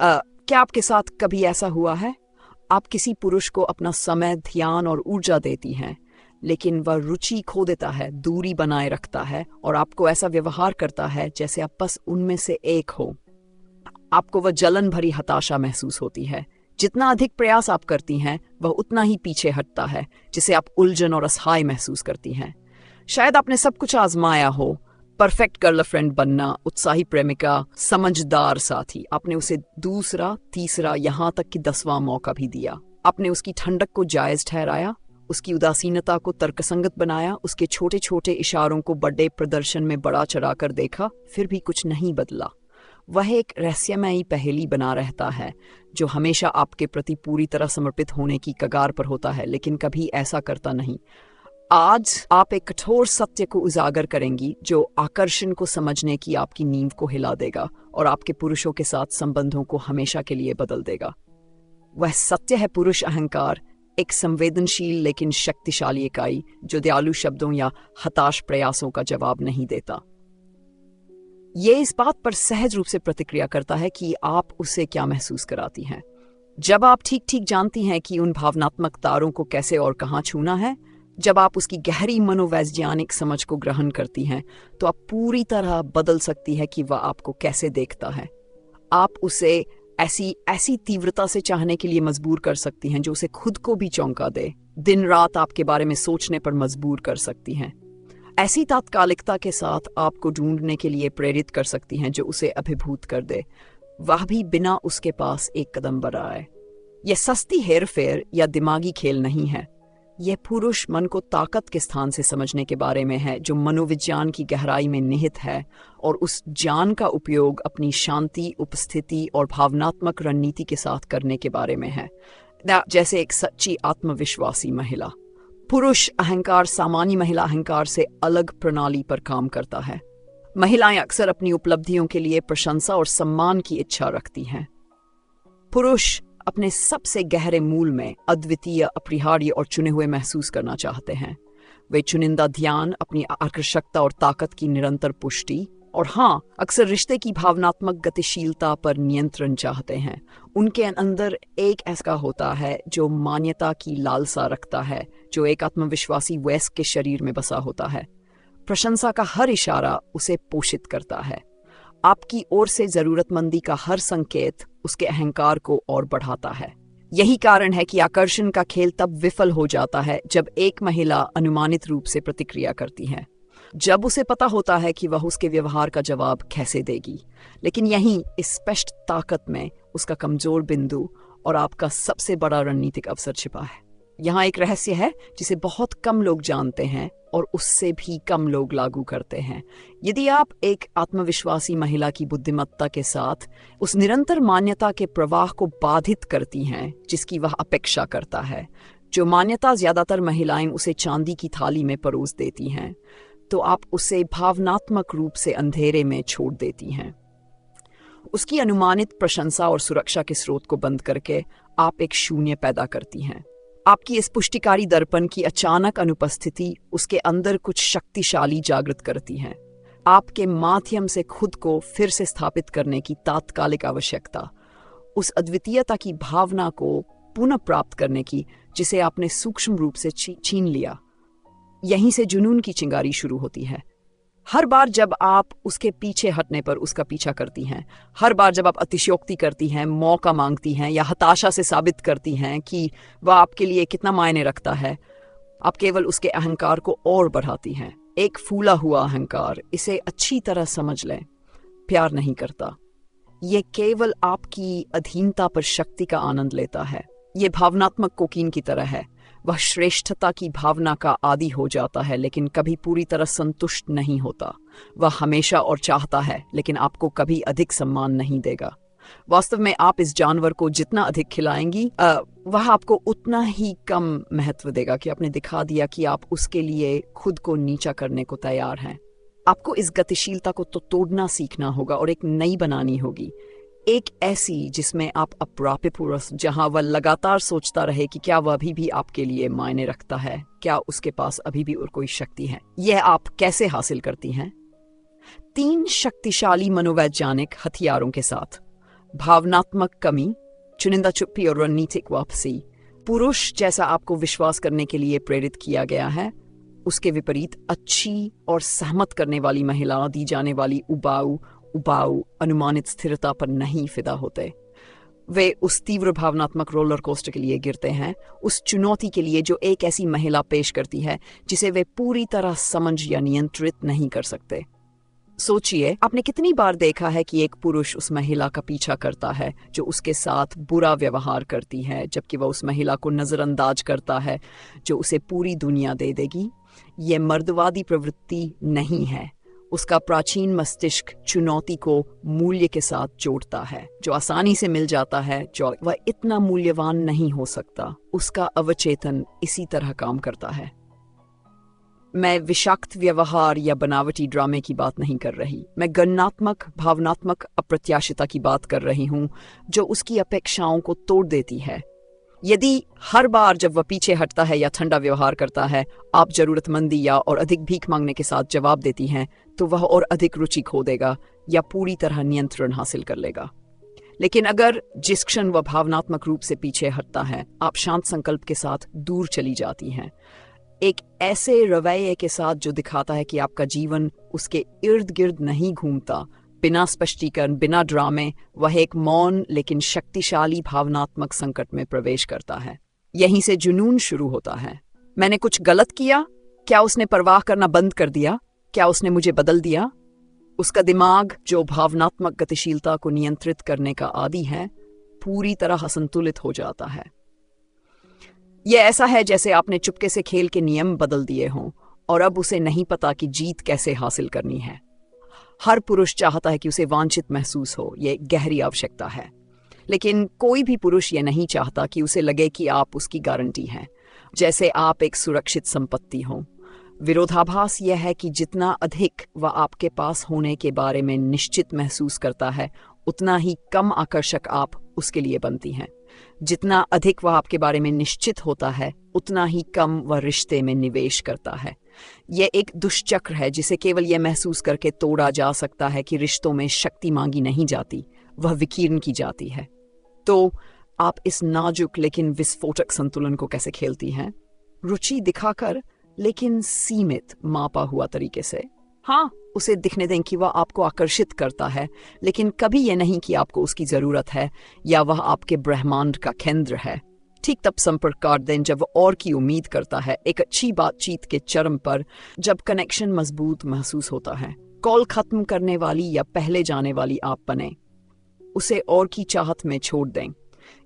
क्या आपके साथ कभी ऐसा हुआ है? आप किसी पुरुष को अपना समय, ध्यान और ऊर्जा देती हैं, लेकिन वह रुचि खो देता है, दूरी बनाए रखता है और आपको ऐसा व्यवहार करता है जैसे आप बस उनमें से एक हो। आपको वह जलन भरी हताशा महसूस होती है। जितना अधिक प्रयास आप करती हैं, वह उतना ही पीछे हटता है, जिसे आप उलझन और असहाय महसूस करती हैं। शायद आपने सब कुछ आजमाया हो, परफेक्ट गर्लफ्रेंड बनना, उत्साही प्रेमिका, समझदार साथी। आपने उसे दूसरा, तीसरा, यहाँ तक कि 10वां मौका भी दिया। आपने उसकी ठंडक को जायज ठहराया, उसकी उदासीनता को तर्कसंगत बनाया, उसके छोटे छोटे इशारों को बड़े प्रदर्शन में बड़ा चढ़ाकर देखा, फिर भी कुछ नहीं बदला। वह एक रहस्यमयी पहेली बना रहता है जो हमेशा आपके प्रति पूरी तरह समर्पित होने की कगार पर होता है, लेकिन कभी ऐसा करता नहीं। आज आप एक कठोर सत्य को उजागर करेंगी जो आकर्षण को समझने की आपकी नींव को हिला देगा और आपके पुरुषों के साथ संबंधों को हमेशा के लिए बदल देगा। वह सत्य है पुरुष अहंकार, एक संवेदनशील लेकिन शक्तिशाली इकाई जो दयालु शब्दों या हताश प्रयासों का जवाब नहीं देता। ये इस बात पर सहज रूप से प्रतिक्रिया करता है कि आप उसे क्या महसूस कराती हैं। जब आप ठीक ठीक जानती हैं कि उन भावनात्मक तारों को कैसे और कहाँ छूना है, जब आप उसकी गहरी मनोवैज्ञानिक समझ को ग्रहण करती हैं, तो आप पूरी तरह बदल सकती है कि वह आपको कैसे देखता है। आप उसे ऐसी तीव्रता से चाहने के लिए मजबूर कर सकती हैं जो उसे खुद को भी चौंका दे, दिन रात आपके बारे में सोचने पर मजबूर कर सकती हैं। ऐसी तात्कालिकता के साथ आपको ढूंढने के लिए प्रेरित कर सकती हैं जो उसे अभिभूत कर दे, वह भी बिना उसके पास एक कदम बढ़ाए। यह सस्ती हेरफेर या दिमागी खेल नहीं है। यह पुरुष मन को ताकत के स्थान से समझने के बारे में है जो मनोविज्ञान की गहराई में निहित है, और उस ज्ञान का उपयोग अपनी शांति, उपस्थिति और भावनात्मक रणनीति के साथ करने के बारे में है, जैसे एक सच्ची आत्मविश्वासी महिला। पुरुष अहंकार सामान्य महिला अहंकार से अलग प्रणाली पर काम करता है। महिलाएं अक्सर अपनी उपलब्धियों के लिए प्रशंसा और सम्मान की इच्छा रखती हैं। पुरुष अपने सबसे गहरे मूल में अद्वितीय, अपरिहार्य और चुने हुए महसूस करना चाहते हैं। वे चुनिंदा ध्यान, अपनी आकर्षकता और ताकत की निरंतर पुष्टि, और हाँ, अक्सर रिश्ते की भावनात्मक गतिशीलता पर नियंत्रण चाहते हैं। उनके अंदर एक ऐसा होता है जो मान्यता की लालसा रखता है, जो एक आत्मविश्वासी वयस्क के शरीर में बसा होता है। प्रशंसा का हर इशारा उसे पोषित करता है। आपकी ओर से जरूरतमंदी का हर संकेत उसके अहंकार को और बढ़ाता है। यही कारण है कि आकर्षण का खेल तब विफल हो जाता है जब एक महिला अनुमानित रूप से प्रतिक्रिया करती है, जब उसे पता होता है कि वह उसके व्यवहार का जवाब कैसे देगी। लेकिन यहीं इस स्पष्ट ताकत में उसका कमजोर बिंदु और आपका सबसे बड़ा रणनीतिक अवसर छिपा है। यहाँ एक रहस्य है जिसे बहुत कम लोग जानते हैं और उससे भी कम लोग लागू करते हैं। यदि आप एक आत्मविश्वासी महिला की बुद्धिमत्ता के साथ उस निरंतर मान्यता के प्रवाह को बाधित करती हैं जिसकी वह अपेक्षा करता है, जो मान्यता ज्यादातर महिलाएं उसे चांदी की थाली में परोस देती हैं, तो आप उसे भावनात्मक रूप से अंधेरे में छोड़ देती हैं। उसकी अनुमानित प्रशंसा और सुरक्षा के स्रोत को बंद करके आप एक शून्य पैदा करती हैं। आपकी इस पुष्टिकारी दर्पण की अचानक अनुपस्थिति उसके अंदर कुछ शक्तिशाली जागृत करती है। आपके माध्यम से खुद को फिर से स्थापित करने की तात्कालिक आवश्यकता, उस अद्वितीयता की भावना को पुनः प्राप्त करने की जिसे आपने सूक्ष्म रूप से छीन लिया। यहीं से जुनून की चिंगारी शुरू होती है। हर बार जब आप उसके पीछे हटने पर उसका पीछा करती हैं, हर बार जब आप अतिशयोक्ति करती हैं, मौका मांगती हैं या हताशा से साबित करती हैं कि वह आपके लिए कितना मायने रखता है, आप केवल उसके अहंकार को और बढ़ाती हैं। एक फूला हुआ अहंकार, इसे अच्छी तरह समझ लें, प्यार नहीं करता। ये केवल आपकी अधीनता पर शक्ति का आनंद लेता है। ये भावनात्मक कोकीन की तरह है। वह श्रेष्ठता की भावना का आदी हो जाता है लेकिन कभी पूरी तरह संतुष्ट नहीं होता। वह हमेशा और चाहता है लेकिन आपको कभी अधिक सम्मान नहीं देगा। वास्तव में आप इस जानवर को जितना अधिक खिलाएंगी, वह आपको उतना ही कम महत्व देगा कि आपने दिखा दिया कि आप उसके लिए खुद को नीचा करने को तैयार हैं। आपको इस गतिशीलता को तो तोड़ना सीखना होगा और एक नई बनानी होगी, एक ऐसी जिसमें आप अप्राप्य पुरुष, जहां वह लगातार सोचता रहे कि क्या वह अभी भी आपके लिए मायने रखता है, क्या उसके पास अभी भी और कोई शक्ति है। यह आप कैसे हासिल करती हैं? 3 शक्तिशाली मनोवैज्ञानिक हथियारों के साथ। भावनात्मक कमी, चुनिंदा चुप्पी और रणनीतिक वापसी। पुरुष जैसा आपको विश्वास करने के लिए प्रेरित किया गया है, उसके विपरीत अच्छी और सहमत करने वाली महिला दी जाने वाली उबाऊ अनुमानित स्थिरता पर नहीं फिदा होते। वे उस तीव्र भावनात्मक रोलर कोस्टर के लिए गिरते हैं, उस चुनौती के लिए जो एक ऐसी महिला पेश करती है जिसे वे पूरी तरह समझ या नियंत्रित नहीं कर सकते। सोचिए, आपने कितनी बार देखा है कि एक पुरुष उस महिला का पीछा करता है जो उसके साथ बुरा व्यवहार करती है, जबकि वह उस महिला को नजरअंदाज करता है जो उसे पूरी दुनिया दे देगी। ये मर्दवादी प्रवृत्ति नहीं है। उसका प्राचीन मस्तिष्क चुनौती को मूल्य के साथ जोड़ता है, जो आसानी से मिल जाता है, जो वह इतना मूल्यवान नहीं हो सकता। उसका अवचेतन इसी तरह काम करता है। मैं विषाक्त व्यवहार या बनावटी ड्रामे की बात नहीं कर रही। मैं गणनात्मक भावनात्मक अप्रत्याशितता की बात कर रही हूँ, जो उसकी अपेक्षाओं को तोड़ देती है। यदि हर बार जब वह पीछे हटता है या ठंडा व्यवहार करता है, आप जरूरतमंदी या और अधिक भीख मांगने के साथ जवाब देती हैं, तो वह और अधिक रुचि खो देगा या पूरी तरह नियंत्रण हासिल कर लेगा। लेकिन अगर जिस क्षण वह भावनात्मक रूप से पीछे हटता है, आप शांत संकल्प के साथ दूर चली जाती हैं, एक ऐसे रवैये के साथ जो दिखाता है कि आपका जीवन उसके इर्द गिर्द नहीं घूमता, बिना स्पष्टीकरण, बिना ड्रामे, वह एक मौन लेकिन शक्तिशाली भावनात्मक संकट में प्रवेश करता है। यहीं से जुनून शुरू होता है। मैंने कुछ गलत किया? क्या उसने परवाह करना बंद कर दिया? क्या उसने मुझे बदल दिया? उसका दिमाग, जो भावनात्मक गतिशीलता को नियंत्रित करने का आदी है, पूरी तरह असंतुलित हो जाता है। यह ऐसा है जैसे आपने चुपके से खेल के नियम बदल दिए हों और अब उसे नहीं पता कि जीत कैसे हासिल करनी है। हर पुरुष चाहता है कि उसे वांछित महसूस हो, यह गहरी आवश्यकता है। लेकिन कोई भी पुरुष यह नहीं चाहता कि उसे लगे कि आप उसकी गारंटी हैं, जैसे आप एक सुरक्षित संपत्ति हो। विरोधाभास यह है कि जितना अधिक वह आपके पास होने के बारे में निश्चित महसूस करता है, उतना ही कम आकर्षक आप उसके लिए बनती हैं। जितना अधिक वह आपके बारे में निश्चित होता है, उतना ही कम वह रिश्ते में निवेश करता है। यह एक दुष्चक्र है जिसे केवल यह महसूस करके तोड़ा जा सकता है कि रिश्तों में शक्ति मांगी नहीं जाती, वह विकीर्ण की जाती है। तो आप इस नाजुक लेकिन विस्फोटक संतुलन को कैसे खेलती हैं? रुचि दिखाकर, लेकिन सीमित, मापा हुआ तरीके से। हाँ, उसे दिखने दें कि वह आपको आकर्षित करता है, लेकिन कभी यह नहीं कि आपको उसकी जरूरत है या वह आपके ब्रह्मांड का केंद्र है। ठीक तब संपर्क काट दें जब वह और की उम्मीद करता है, एक अच्छी बातचीत के चरम पर, जब कनेक्शन मजबूत महसूस होता है। कॉल खत्म करने वाली या पहले जाने वाली आप बने। उसे और की चाहत में छोड़ दें।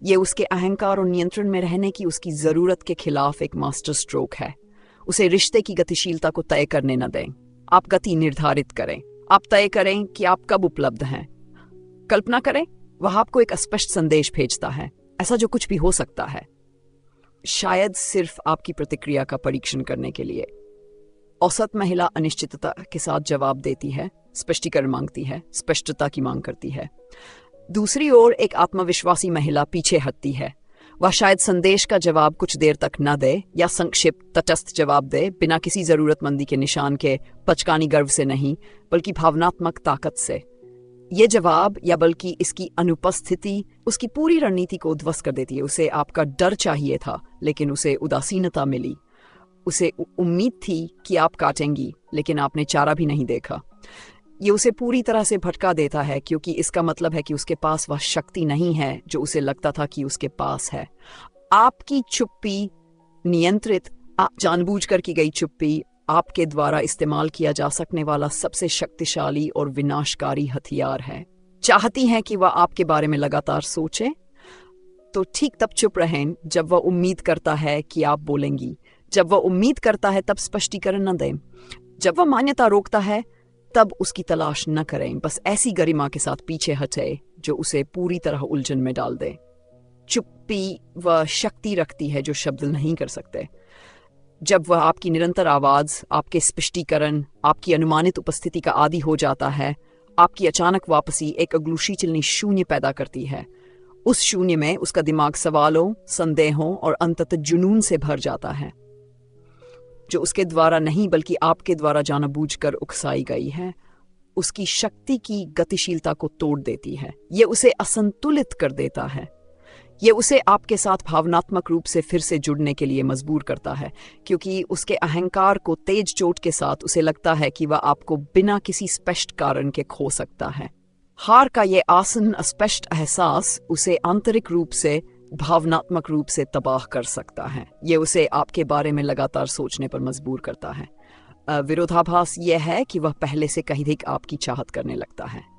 यह उसके अहंकार और नियंत्रण में रहने की उसकी जरूरत के खिलाफ एक मास्टर स्ट्रोक है। उसे रिश्ते की गतिशीलता को तय करने न दें। आप गति निर्धारित करें। आप तय करें कि आप कब उपलब्ध हैं। कल्पना करें, वह आपको एक अस्पष्ट संदेश भेजता है, ऐसा जो कुछ भी हो सकता है, शायद सिर्फ आपकी प्रतिक्रिया का परीक्षण करने के लिए। औसत महिला अनिश्चितता के साथ जवाब देती है, स्पष्टीकरण मांगती है, स्पष्टता की मांग करती है। दूसरी ओर एक आत्मविश्वासी महिला पीछे हटती है। वह शायद संदेश का जवाब कुछ देर तक न दे या संक्षिप्त तटस्थ जवाब दे, बिना किसी जरूरतमंदी के निशान के, पचकानी गर्व से नहीं, बल्कि भावनात्मक ताकत से। ये जवाब, या बल्कि इसकी अनुपस्थिति, उसकी पूरी रणनीति को ध्वस्त कर देती है। उसे आपका डर चाहिए था, लेकिन उसे उदासीनता मिली। उसे उम्मीद थी कि आप काटेंगी, लेकिन आपने चारा भी नहीं देखा। ये उसे पूरी तरह से भटका देता है, क्योंकि इसका मतलब है कि उसके पास वह शक्ति नहीं है जो उसे लगता था कि उसके पास है। आपकी चुप्पी, नियंत्रित, जानबूझकर की गई चुप्पी, आपके द्वारा इस्तेमाल किया जा सकने वाला सबसे शक्तिशाली और विनाशकारी हथियार है। चाहती हैं कि वह आपके बारे में लगातार सोचे, तो ठीक तब चुप रहें जब वह उम्मीद करता है कि आप बोलेंगी। जब वह उम्मीद करता है तब स्पष्टीकरण न दें। जब वह मान्यता रोकता है तब उसकी तलाश न करें। बस ऐसी गरिमा के साथ पीछे हटे जो उसे पूरी तरह उलझन में डाल दे। चुप्पी वह शक्ति रखती है जो शब्द नहीं कर सकते। जब वह आपकी निरंतर आवाज, आपके स्पष्टीकरण, आपकी अनुमानित उपस्थिति का आदी हो जाता है, आपकी अचानक वापसी एक अगलूशी चिलनी शून्य पैदा करती है। उस शून्य में उसका दिमाग सवालों, संदेहों और अंततः जुनून से भर जाता है, जो उसके द्वारा नहीं बल्कि आपके द्वारा जानबूझकर उकसाई गई है। उसकी शक्ति की गतिशीलता को तोड़ देती है। ये उसे असंतुलित कर देता है। ये उसे आपके साथ भावनात्मक रूप से फिर से जुड़ने के लिए मजबूर करता है, क्योंकि उसके अहंकार को तेज चोट के साथ उसे लगता है कि वह आपको बिना किसी स्पष्ट कारण के खो सकता है। हार का ये आसन अस्पष्ट एहसास उसे आंतरिक रूप से भावनात्मक रूप से तबाह कर सकता है। ये उसे आपके बारे में लगातार सोचने पर मजबूर करता है। विरोधाभास यह है कि वह पहले से कहीं अधिक आपकी चाहत करने लगता है।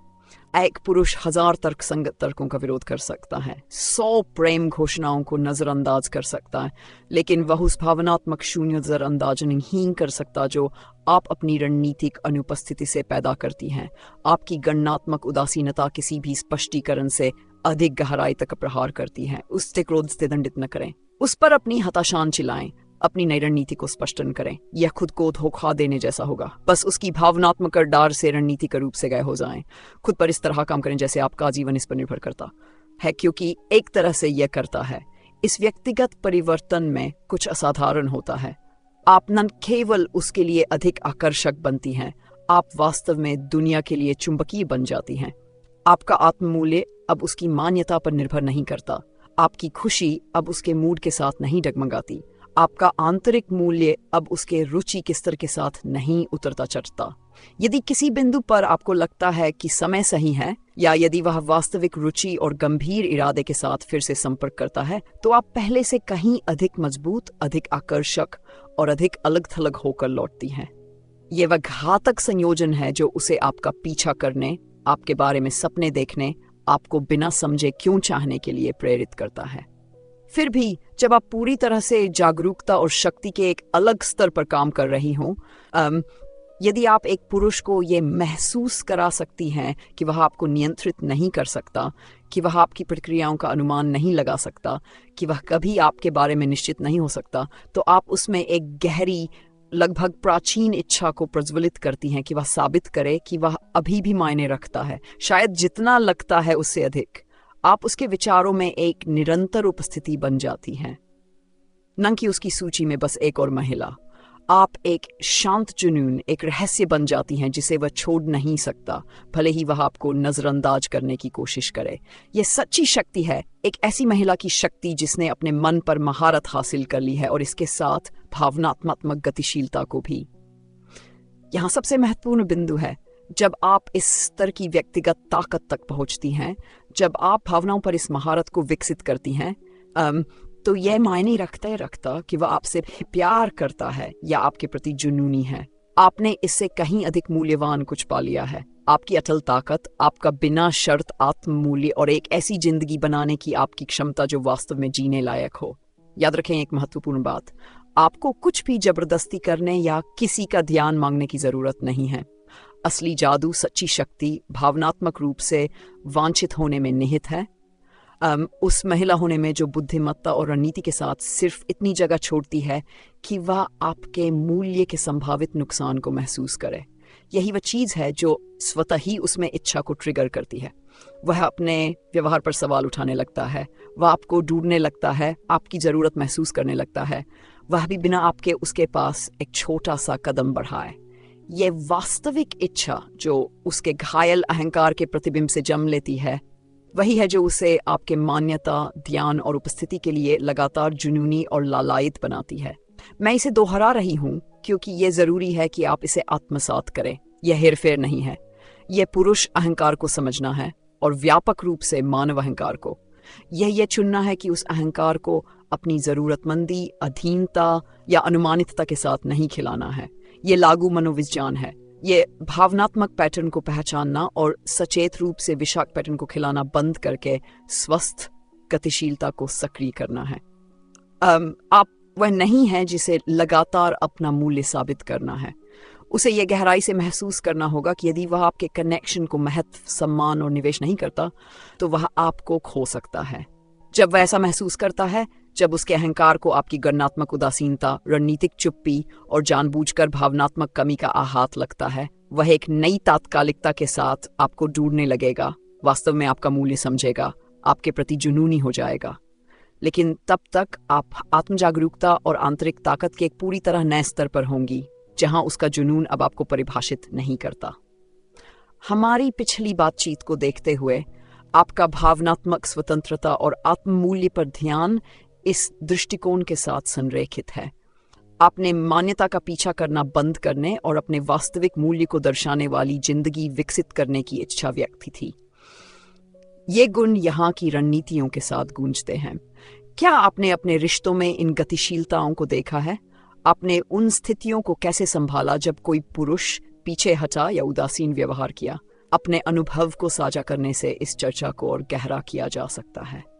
एक पुरुष 1000 तर्कसंगत तर्कों का विरोध कर सकता है, 100 प्रेम घोषणाओं को नजरअंदाज कर सकता है, लेकिन वह उस भावनात्मक शून्य नजरअंदाज नहीं कर सकता जो आप अपनी रणनीतिक अनुपस्थिति से पैदा करती हैं। आपकी गणनात्मक उदासीनता किसी भी स्पष्टीकरण से अधिक गहराई तक प्रहार करती है। उससे क्रोध से दंडित न करें, उस पर अपनी हताशान चिल्लाएं, अपनी नई रणनीति को स्पष्टन करें। यह खुद को धोखा देने जैसा होगा। बस उसकी भावनात्मक डार से रणनीति के रूप से गए हो जाएं। खुद पर इस तरह काम करें जैसे आपका जीवन इस पर निर्भर करता है, क्योंकि एक तरह से यह करता है। इस व्यक्तिगत परिवर्तन में कुछ असाधारण होता है। आप न केवल उसके लिए अधिक आकर्षक बनती हैं, आप वास्तव में दुनिया के लिए चुंबकीय बन जाती हैं। आपका आत्ममूल्य अब उसकी मान्यता पर निर्भर नहीं करता। आपकी खुशी अब उसके मूड के साथ नहीं डगमगाती। आपका आंतरिक मूल्य अब उसके रुचि के स्तर के साथ नहीं उतरता चढ़ता। यदि किसी बिंदु पर आपको लगता है कि समय सही है, या यदि वह वास्तविक रुचि और गंभीर इरादे के साथ फिर से संपर्क करता है, तो आप पहले से कहीं अधिक मजबूत, अधिक आकर्षक और अधिक अलग थलग होकर लौटती हैं। यह वह घातक संयोजन है जो उसे आपका पीछा करने, आपके बारे में सपने देखने, आपको बिना समझे क्यों चाहने के लिए प्रेरित करता है। फिर भी जब आप पूरी तरह से जागरूकता और शक्ति के एक अलग स्तर पर काम कर रही हों, यदि आप एक पुरुष को ये महसूस करा सकती हैं कि वह आपको नियंत्रित नहीं कर सकता, कि वह आपकी प्रतिक्रियाओं का अनुमान नहीं लगा सकता, कि वह कभी आपके बारे में निश्चित नहीं हो सकता, तो आप उसमें एक गहरी, लगभग प्राचीन इच्छा को प्रज्वलित करती हैं कि वह साबित करे कि वह अभी भी मायने रखता है, शायद जितना लगता है उससे अधिक। आप उसके विचारों में एक निरंतर उपस्थिति बन जाती हैं, न कि उसकी सूची में बस एक और महिला। आप एक शांत जुनून, एक रहस्य बन जाती हैं जिसे वह छोड़ नहीं सकता, भले ही वह आपको नजरअंदाज करने की कोशिश करे। यह सच्ची शक्ति है, एक ऐसी महिला की शक्ति जिसने अपने मन पर महारत हासिल कर ली है, और इसके साथ भावनात्मक गतिशीलता को भी। यहाँ सबसे महत्वपूर्ण बिंदु है, जब आप इस स्तर की व्यक्तिगत ताकत तक पहुंचती हैं, जब आप भावनाओं पर इस महारत को विकसित करती हैं, तो यह मायने रखता कि वह आपसे प्यार करता है या आपके प्रति जुनूनी है। आपने इससे कहीं अधिक मूल्यवान कुछ पा लिया है। आपकी अटल ताकत, आपका बिना शर्त आत्ममूल्य और एक ऐसी जिंदगी बनाने की आपकी क्षमता जो वास्तव में जीने लायक हो। याद रखें एक महत्वपूर्ण बात, आपको कुछ भी जबरदस्ती करने या किसी का ध्यान मांगने की जरूरत नहीं है। असली जादू, सच्ची शक्ति भावनात्मक रूप से वांछित होने में निहित है। उस महिला होने में जो बुद्धिमत्ता और रणनीति के साथ सिर्फ इतनी जगह छोड़ती है कि वह आपके मूल्य के संभावित नुकसान को महसूस करे। यही वह चीज़ है जो स्वतः ही उसमें इच्छा को ट्रिगर करती है। वह अपने व्यवहार पर सवाल उठाने लगता है, वह आपको ढूंढने लगता है, आपकी ज़रूरत महसूस करने लगता है, वह भी बिना आपके उसके पास एक छोटा सा कदम बढ़ाए। यह वास्तविक इच्छा जो उसके घायल अहंकार के प्रतिबिंब से जन्म लेती है, वही है जो उसे आपके मान्यता, ध्यान और उपस्थिति के लिए लगातार जुनूनी और लालायित बनाती है। मैं इसे दोहरा रही हूँ क्योंकि यह जरूरी है कि आप इसे आत्मसात करें। यह हेरफेर नहीं है, यह पुरुष अहंकार को समझना है, और व्यापक रूप से मानव अहंकार को। यह चुनना है कि उस अहंकार को अपनी जरूरतमंदी, अधीनता या अनुमानितता के साथ नहीं खिलाना है। ये लागू मनोविज्ञान है। ये भावनात्मक पैटर्न को पहचानना और सचेत रूप से विषाक्त पैटर्न को खिलाना बंद करके स्वस्थ गतिशीलता को सक्रिय करना है। आप वह नहीं है जिसे लगातार अपना मूल्य साबित करना है। उसे यह गहराई से महसूस करना होगा कि यदि वह आपके कनेक्शन को महत्व, सम्मान और निवेश नहीं करता, तो वह आपको खो सकता है। जब वह ऐसा महसूस करता है, जब उसके अहंकार को आपकी गणनात्मक उदासीनता, रणनीतिक चुप्पी और जानबूझकर भावनात्मक कमी का आघात लगता है, वह एक नई तात्कालिकता के साथ आपको ढूंढने लगेगा, वास्तव में आपका मूल्य समझेगा, आपके प्रति जुनूनी हो जाएगा। लेकिन तब तक आप आत्मजागरूकता और आंतरिक ताकत के एक पूरी तरह नए स्तर पर होंगी, जहां उसका जुनून अब आपको परिभाषित नहीं करता। हमारी पिछली बातचीत को देखते हुए आपका भावनात्मक स्वतंत्रता और आत्ममूल्य पर ध्यान इस दृष्टिकोण के साथ संरेखित है। आपने मान्यता का पीछा करना बंद करने और अपने वास्तविक मूल्य को दर्शाने वाली जिंदगी विकसित करने की इच्छा व्यक्त थी। ये गुण यहाँ की रणनीतियों के साथ गूंजते हैं। क्या आपने अपने रिश्तों में इन गतिशीलताओं को देखा है? आपने उन स्थितियों को कैसे संभाला जब कोई पुरुष पीछे हटा या उदासीन व्यवहार किया? अपने अनुभव को साझा करने से इस चर्चा को और गहरा किया जा सकता है।